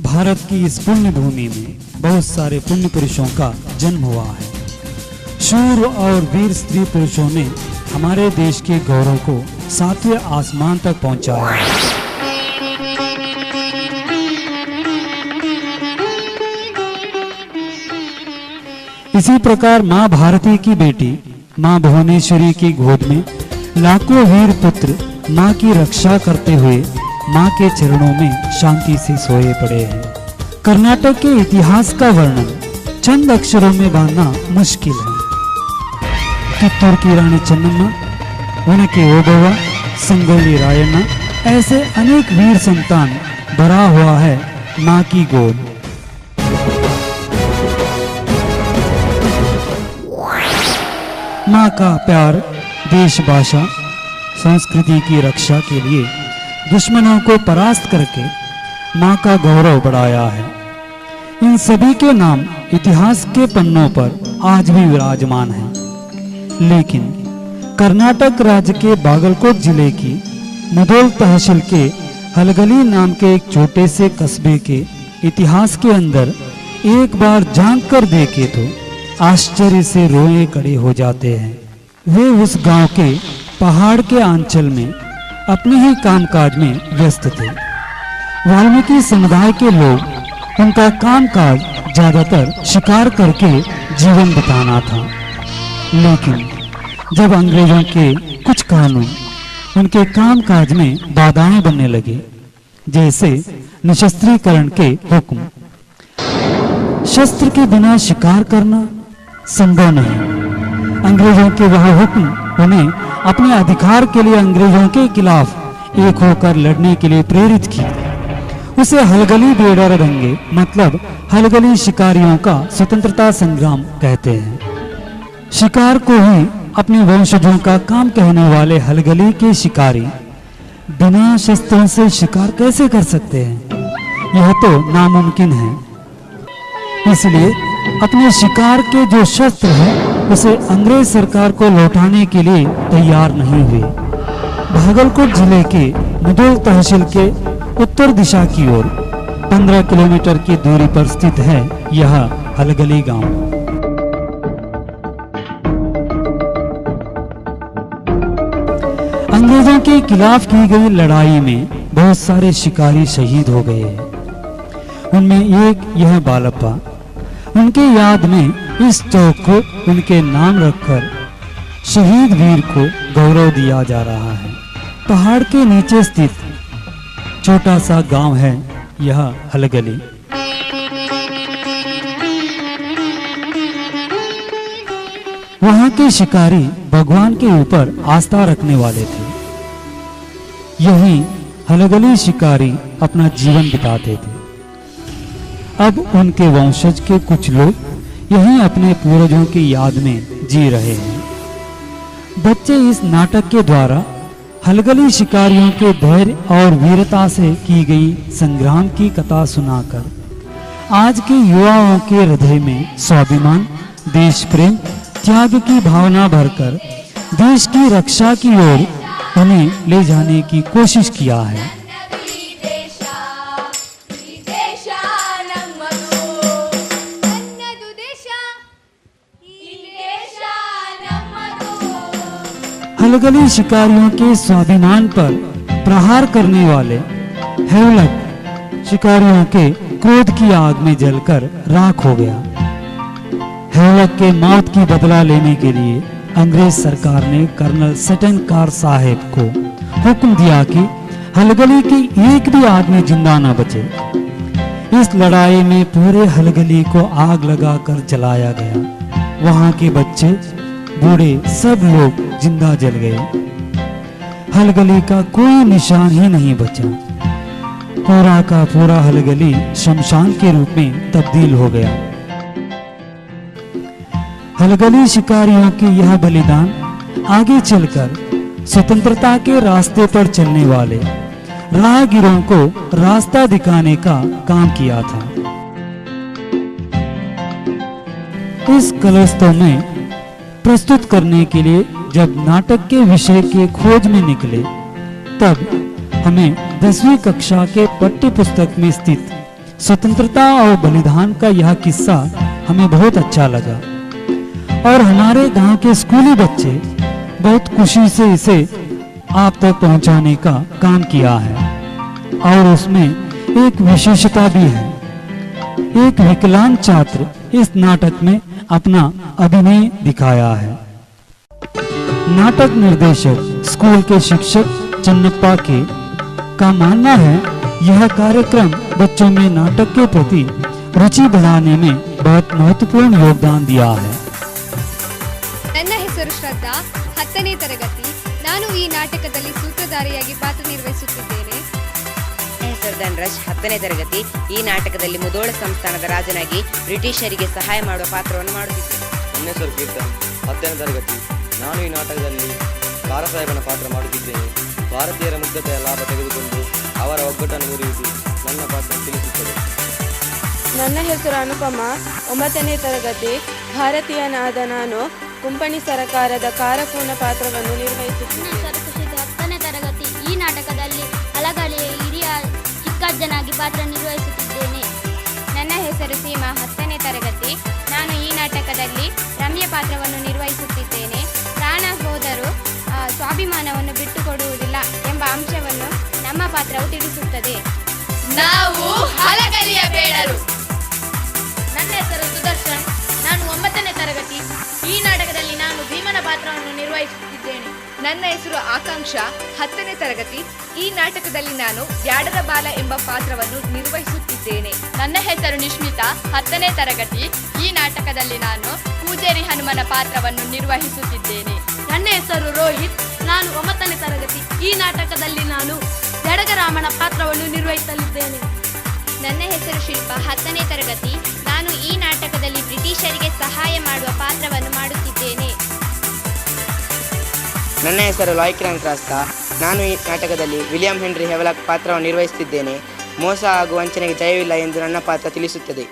भारत की इस पुण्य भूमि में बहुत सारे पुण्य पुरुषों का जन्म हुआ है। शूर और वीर स्त्री पुरुषों ने हमारे देश के गौरव को 7वें आसमान तक पहुंचाया है। इसी प्रकार मां भारती की बेटी मां भुवनेश्वरी की गोद में लाखों वीर पुत्र मां की रक्षा करते हुए मां के चरणों में शांति से सोए पड़े हैं। कर्नाटक के इतिहास का वर्णन चंद अक्षरों में बांधना मुश्किल है। कित्तूर की रानी चन्नम्मा, उनके ओबव्वा, संगोली रायण्ण, ऐसे अनेक वीर संतान भरा हुआ है मां की गोद। मां का प्यार देश, भाषा, संस्कृति की रक्षा के लिए दुश्मनों को परास्त करके मां का गौरव बढ़ाया है। इन सभी के नाम इतिहास के पन्नों पर आज भी विराजमान हैं। लेकिन कर्नाटक राज्य के बागलकोट जिले की मुधोल तहसील के हलगली नाम के एक छोटे से कस्बे के इतिहास के अंदर एक बार झांक कर देखे तो आश्चर्य से रोए खड़े हो जाते हैं। वे उस गांव के पहाड़ के आंचल में अपने ही कामकाज में व्यस्त थे। वाल्मीकि समुदाय के लोग, उनका कामकाज ज्यादातर शिकार करके जीवन बिताना था। लेकिन जब अंग्रेजों के कुछ कानून उनके कामकाज में बाधाएं बनने लगे, जैसे निशस्त्रीकरण के हुक्म, शस्त्र के बिना शिकार करना संभव नहीं। अंग्रेजों के वह हुक्म उन्हें अपने अधिकार के लिए अंग्रेजों के खिलाफ एक होकर लड़ने के लिए प्रेरित किया। उसे हलगली बेडर दंगे मतलब हलगली शिकारियों का स्वतंत्रता संग्राम कहते हैं। शिकार को ही अपने वंशजों का काम कहने वाले हलगली के शिकारी बिना शस्त्रों से शिकार कैसे कर सकते हैं? यह तो नामुमकिन है। इसलिए अपने शिकार के जो शस्त्र है उसे अंग्रेज सरकार को लौटाने के लिए तैयार नहीं हुए। भागलकोट जिले के मुधोल तहसील के उत्तर दिशा की ओर 15 किलोमीटर की दूरी पर स्थित है यह हलगली गांव। अंग्रेजों के खिलाफ की गई लड़ाई में बहुत सारे शिकारी शहीद हो गए हैं। उनमें एक यह बालप्पा, उनके याद में इस चौक को उनके नाम रखकर शहीद वीर को गौरव दिया जा रहा है। पहाड़ के नीचे स्थित छोटा सा गांव है यह हलगली। वहां के शिकारी भगवान के ऊपर आस्था रखने वाले थे। यही हलगली शिकारी अपना जीवन बिताते थे। अब उनके वंशज के कुछ लोग यहीं अपने पूर्वजों की याद में जी रहे हैं। बच्चे इस नाटक के द्वारा हलगली शिकारियों के धैर्य और वीरता से की गई संग्राम की कथा सुनाकर आज के युवाओं के हृदय में स्वाभिमान, देश प्रेम, त्याग की भावना भरकर देश की रक्षा की ओर उन्हें ले जाने की कोशिश किया है। हलगली शिकारियों के स्वाभिमान पर प्रहार करने वाले हेवलक शिकारियों के क्रोध की आग में जलकर राख हो गया। हेवलक के मौत की बदला लेने के लिए अंग्रेज सरकार ने कर्नल सटन कार साहब को हुक्म दिया कि हलगली की एक भी आदमी जिंदा न बचे। इस लड़ाई में पूरे हलगली को आग लगाकर जलाया गया। वहां के बच्चे, बूढ़े सब लोग जिंदा जल गए। हलगली का कोई निशान ही नहीं बचा। पूरा का पूरा हलगली शमशान के रूप में तब्दील हो गया। हलगली शिकारियों के यह बलिदान आगे चलकर स्वतंत्रता के रास्ते पर चलने वाले राहगीरों को रास्ता दिखाने का काम किया था। इस कलस्तों में प्रस्तुत करने के लिए जब नाटक के विषय के खोज में निकले, तब हमें 10वीं कक्षा के पाठ्य पुस्तक में स्थित स्वतंत्रता और बलिदान का यह किस्सा हमें बहुत अच्छा लगा और हमारे गांव के स्कूली बच्चे बहुत खुशी से इसे आप तक पहुंचाने का काम किया है। और उसमें एक विशेषता भी है, एक विकलांग छात्र इस नाटक में अपना अभिनय दिखाया है। नाटक निर्देशक स्कूल के शिक्षक चन्नप्पा के का मानना है यह कार्यक्रम बच्चों में नाटक के प्रति रुचि बढ़ाने में बहुत महत्वपूर्ण योगदान दिया है। ನನ್ನ ಹೆಸರು ಶ್ರದ್ಧಾ, 10ನೇ ತರಗತಿ. ನಾನು ಈ ನಾಟಕದಲ್ಲಿ ಸೂತ್ರಧಾರಿಯಾಗಿ ಪಾತ್ರ ನಿರ್ವಹಿಸುತ್ತಿದ್ದೇನೆ. ನನ್ನ ಹೆಸರು ಧನ್ರಾಜ್, 10ನೇ ತರಗತಿ. ಈ ನಾಟಕದಲ್ಲಿ ಮುಧೋಳ ಸಂಸ್ಥಾನದ ರಾಜನಾಗಿ ಬ್ರಿಟಿಷರಿಗೆ ಸಹಾಯ ಮಾಡುವ ಪಾತ್ರವನ್ನು ಮಾಡುತ್ತಿದ್ದೇನೆ. ನನ್ನ ಹೆಸರು ಕೀರ್ತನ್, 10ನೇ ತರಗತಿ. ನಾನು ಈ ನಾಟಕದಲ್ಲಿ ಕಾರಸಾಹೇಬನ ಪಾತ್ರ ಮಾಡುತ್ತಿದ್ದೇನೆ. ಭಾರತೀಯರ ಮುಗ್ಧತೆಯ ಲಾಭ ತೆಗೆದುಕೊಂಡು ಅವರ ಒಗ್ಗಟ್ಟನ್ನು ಮುರಿಯುವುದು ನನ್ನ ಪಾತ್ರ ತಿಳಿಸುತ್ತದೆ. ನನ್ನ ಹೆಸರು ಅನುಪಮ, 9ನೇ ತರಗತಿ. ಭಾರತೀಯನಾದ ನಾನು ಕುಂಪಣಿ ಸರಕಾರದ ಕಾರಕೂನ ಪಾತ್ರವನ್ನು ನಿರ್ವಹಿಸುತ್ತೇನೆ. 10ನೇ ತರಗತಿ. ಈ ನಾಟಕದಲ್ಲಿ ಹಲಗಲಿಯ ಹಿರಿಯ ಚಿಕ್ಕಜ್ಜನಾಗಿ ಪಾತ್ರ ನಿರ್ವಹಿಸುತ್ತಿದ್ದೇನೆ. ನನ್ನ ಹೆಸರು ಸೀಮಾ, 10ನೇ ತರಗತಿ. ನಾನು ಈ ನಾಟಕದಲ್ಲಿ ರಮ್ಯ ಪಾತ್ರವನ್ನು ನಿರ್ವಹಿಸುತ್ತಿದ್ದೇನೆ. ಪ್ರಾಣ ಹೋದರೂ ಸ್ವಾಭಿಮಾನವನ್ನು ಬಿಟ್ಟುಕೊಡುವುದಿಲ್ಲ ಎಂಬ ಅಂಶವನ್ನು ನಮ್ಮ ಪಾತ್ರವು ತಿಳಿಸುತ್ತದೆ. ನಾವು ಹಲಗಲಿಯ ಬೇಡರು. ನನ್ನ ಹೆಸರು ಸುದರ್ಶನ್, ನಾನು 9ನೇ ತರಗತಿ. ಈ ನಾಟಕದಲ್ಲಿ ನಾನು ಭೀಮನ ಪಾತ್ರವನ್ನು ನಿರ್ವಹಿಸುತ್ತಿದ್ದೇನೆ. ನನ್ನ ಹೆಸರು ಆಕಾಂಕ್ಷ, 10ನೇ ತರಗತಿ. ಈ ನಾಟಕದಲ್ಲಿ ನಾನು ಬ್ಯಾಡರ ಬಾಲ ಎಂಬ ಪಾತ್ರವನ್ನು ನಿರ್ವಹಿಸುತ್ತಿದ್ದೇನೆ. ನನ್ನ ಹೆಸರು ನಿಶ್ಮಿತಾ, 10ನೇ ತರಗತಿ. ಈ ನಾಟಕದಲ್ಲಿ ನಾನು ಪೂಜಾರಿ ಹನುಮನ ಪಾತ್ರವನ್ನು ನಿರ್ವಹಿಸುತ್ತಿದ್ದೇನೆ. ನನ್ನ ಹೆಸರು ರೋಹಿತ್, ನಾನು 9ನೇ ತರಗತಿ. ಈ ನಾಟಕದಲ್ಲಿ ನಾನು ಜಡಗರಾಮನ ಪಾತ್ರವನ್ನು ನಿರ್ವಹಿಸಲಿದ್ದೇನೆ. ನನ್ನ ಹೆಸರು ಶಿಲ್ಪ, 10ನೇ ತರಗತಿ. ನಾನು ಈ ನಾಟಕದಲ್ಲಿ ಬ್ರಿಟಿಷರಿಗೆ ಸಹಾಯ ಮಾಡುವ ಪಾತ್ರವನ್ನು ಮಾಡುತ್ತಿದ್ದೇನೆ. ನನ್ನ ಹೆಸರು ಲಾಯ್ಕ್ರಾನ್ ಕ್ರಾಸ್ತಾ. ನಾನು ಈ ನಾಟಕದಲ್ಲಿ ವಿಲಿಯಂ ಹೆನ್ರಿ ಹೆವಲಾಕ್ ಪಾತ್ರವನ್ನು ನಿರ್ವಹಿಸುತ್ತಿದ್ದೇನೆ. ಮೋಸ ಹಾಗೂ ವಂಚನೆಗೆ ಜಯವಿಲ್ಲ ಎಂದು ನನ್ನ ಪಾತ್ರ ತಿಳಿಸುತ್ತದೆ.